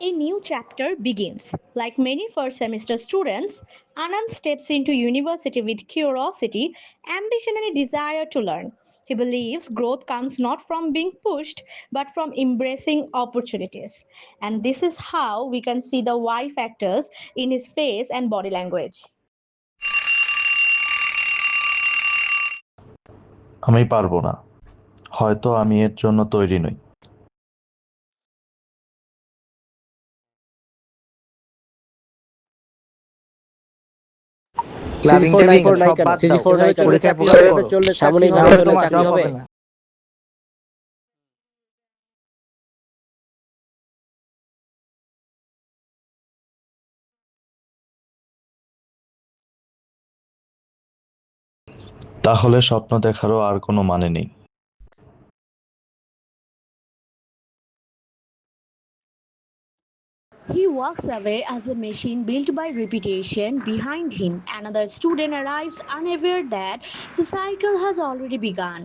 A new chapter begins. Like many first semester students, Anand steps into university with curiosity, ambition, and a desire to learn. He believes growth comes not from being pushed, but from embracing opportunities. And this is how we can see the why factors in his face and body language. আমি পারবো না। হয়তো আমি এর জন্য তৈরি নই। Clubbing saving সব বাদ দাও, পরীক্ষায় ফোকাস করো। নাহলে তোমার জব হবে না। তাহলে স্বপ্ন দেখারও আর কোনো মানে নেই। He walks away as a machine built by repetition. Behind him, another student arrives unaware that the cycle has already begun.